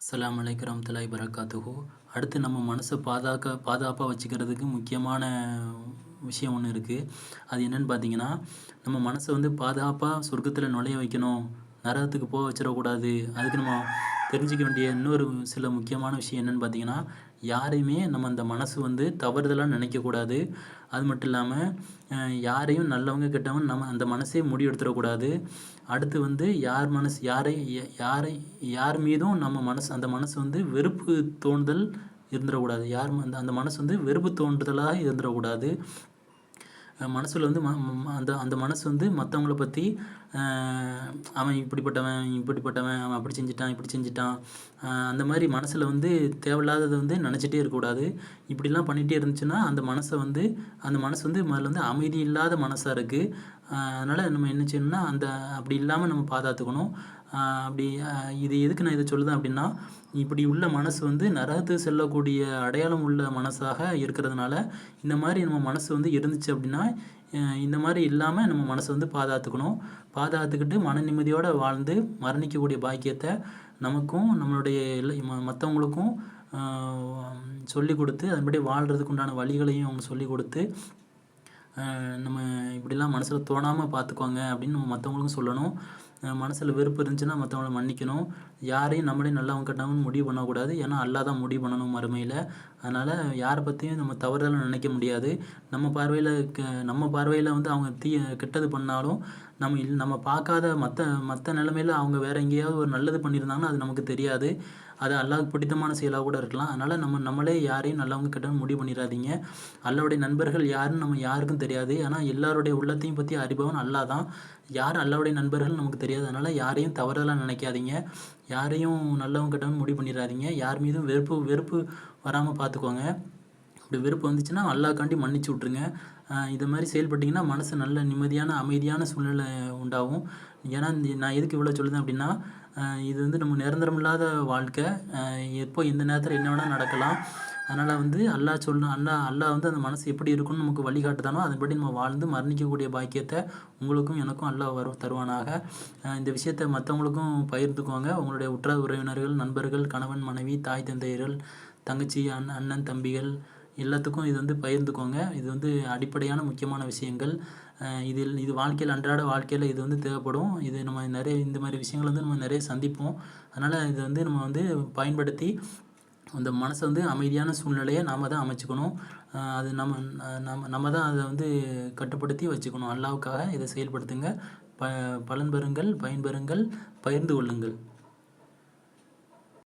அஸ்ஸலாமு அலைக்கும் வரஹ்மத்துல்லாஹி வபரகாத்துஹு. அடுத்து நம்ம மனச பாதுகாப்பா வச்சுக்கிறதுக்கு முக்கியமான விஷயம் ஒண்ணு இருக்கு. அது என்னன்னு பார்த்தீங்கன்னா, நம்ம மனச வந்து பாதுகாப்பா சொர்க்கத்தில நுழைய வைக்கணும். நரகத்துக்கு போக வச்சிடக்கூடாது. அதுக்கு நம்ம தெரிஞ்சுக்க வேண்டிய இன்னொரு சில முக்கியமான விஷயம் என்னன்னு பார்த்தீங்கன்னா, யாரையுமே நம்ம அந்த மனசு வந்து தவறுதலா நினைக்கக்கூடாது. அது மட்டும் இல்லாம, அ யாரையும் நல்லவங்க, கெட்டவங்க நம்ம அந்த மனசே முடிவெடுத்துறக்கூடாது. அடுத்து வந்து யார் மனசு யாரை யார் மீதும் நம்ம மனசு அந்த மனசு வந்து வெறுப்பு தோணுதல் இருந்துறக்கூடாது. யார் அந்த அந்த மனசு வந்து வெறுப்பு தோன்றுதலா இருந்துறக்கூடாது. மனசுல வந்து ம ம அந்த அந்த மனசு வந்து மத்தவங்கள பத்தி அ அவன் இப்படிப்பட்டவன், இப்படிப்பட்டவன், அவன் அப்படி செஞ்சுட்டான், இப்படி செஞ்சுட்டான். அந்த மாரி மனசுல வந்து தேவையில்லாதத வந்து நெனச்சுட்டே இருக்கக்கூடாது. இப்படிலாம் பண்ணிட்டே இருந்துச்சுன்னா, அந்த மனசு வந்து முதல்ல வந்து அமைதி இல்லாத மனசா இருக்கு. அதனால நம்ம என்ன செய்யணும்னா, அப்படி இல்லாம நம்ம பாதுகாத்துக்கணும். அ அப்படி அ இது எதுக்கு நான் இத சொல்லுதேன் அப்படின்னா, இப்படி உள்ள மனசு வந்து நரகத்துக்கு செல்லக்கூடிய அடையாளம் உள்ள மனசாக இருக்கிறதுனால, இந்த மாரி நம்ம மனசு வந்து இருந்துச்சு அப்படின்னா, இந்த மாரி இல்லாம நம்ம மனச வந்து பாதுகாத்துக்கணும். பாதுகாத்துக்கிட்டு மன நிம்மதியோட வாழ்ந்து மரணிக்கக்கூடிய பாக்கியத்த நமக்கும், நம்மளுடைய மத்தவங்களுக்கும் அ சொல்லிக் குடுத்து, அதன்படி வாழ்றதுக்கு உண்டான வழிகளையும் அவங்க சொல்லிக் குடுத்து, நம்ம இப்படிலாம் மனசுல தோணாம பார்த்துக்கோங்க அப்படின்னு நம்ம மத்தவங்களுக்கும் சொல்லணும். மனசுல வெறுப்பு இருந்துச்சுன்னா மத்தவங்கள மன்னிக்கணும். யாரையும் நம்மளே நல்லவங்க கெட்டவங்கன்னு முடிவு பண்ணக்கூடாது. ஏன்னா அல்லாஹ் தான் முடிவு பண்ணணும் மறுமையில. அதனால யார பத்தியும் நம்ம தவறுதலா நினைக்க முடியாது. நம்ம பார்வையில நம்ம பார்வையில வந்து அவங்க கெட்டது பண்ணாலும், நம்ம பார்க்காத மத்த மத்த நிலைமையில அவங்க வேற எங்கேயாவது ஒரு நல்லது பண்ணியிருந்தாங்கன்னா, அது நமக்கு தெரியாது. அது அல்லாஹ்வுக்கு பிடித்தமான செயலா கூட இருக்கலாம். அதனால நம்மளே யாரையும் நல்லவங்க, கெட்டவங்கன்னு முடிவு பண்ணிறாதீங்க. அல்லாஹ்வுடைய நண்பர்கள் யாருன்னு நம்ம யாருக்கும் தெரியாது. ஆனா எல்லாருடைய உள்ளத்தையும் பத்தி அறிபவன் அல்லாஹ் தான். யார் அல்லாஹ்வுடைய நண்பர்கள்னு நமக்கு தெரியாது. அதனால யாரையும் தவறுதலா நினைக்காதீங்க. யாரையும் நல்லவங்க, கெட்டவங்கன்னு முடிவு பண்ணிறாதீங்க. யார் மீதும் வெறுப்பு வெறுப்பு வராம பார்த்துக்கோங்க. அப்படி வெறுப்பு வந்துச்சுன்னா அல்லாஹ்க்காண்டி மன்னிச்சு விட்டுருங்க. இது மாரி செயல்பட்டீங்கன்னா, மனசு நல்ல நிம்மதியான, அமைதியான சூழ்நிலை உண்டாகும். ஏன்னா, நான் எதுக்கு இவ்வளோ சொல்லுதேன் அப்படின்னா, இது வந்து நம்ம நிரந்தரம் இல்லாத வாழ்க்கை. எப்போ எந்த நேரத்தில என்ன வேணா நடக்கலாம். அதனால வந்து அல்லாஹ் வந்து அந்த மனசு எப்படி இருக்கும்னு நமக்கு வழிகாட்டுதானோ, அதன்படி நம்ம வாழ்ந்து மரணிக்கக்கூடிய பாக்கியத்த உங்களுக்கும் எனக்கும் அல்லாஹ் தருவானாக. இந்த விஷயத்த மத்தவங்களுக்கும் பகிர்ந்துக்கோங்க. உங்களுடைய உற்றார் உறவினர்கள், நண்பர்கள், கணவன், மனைவி, தாய் தந்தையர்கள், தங்கச்சி, அண்ணன், தம்பிகள் எல்லாத்துக்கும் இது வந்து பகிர்ந்துக்கோங்க. இது வந்து அடிப்படையான முக்கியமான விஷயங்கள். இது வாழ்க்கையில அன்றாட வாழ்க்கையில இது வந்து தேவைப்படும். இது நம்ம நெறைய இந்த மாரி விஷயங்கள வந்து நம்ம நெறைய சந்திப்போம். அதனால இத வந்து நம்ம வந்து பயன்படுத்தி அந்த மனச வந்து அமைதியான சூழ்நிலைய நாம தான் அமைச்சுக்கணும். அது நம்ம நம்ம தான் அத வந்து கட்டுப்படுத்தி வச்சுக்கணும். அல்லாஹ்வுக்காக இத செயல்படுத்துங்க. பலன் பெறுங்கள், பயன்பெறுங்கள், பகிர்ந்து கொள்ளுங்கள்.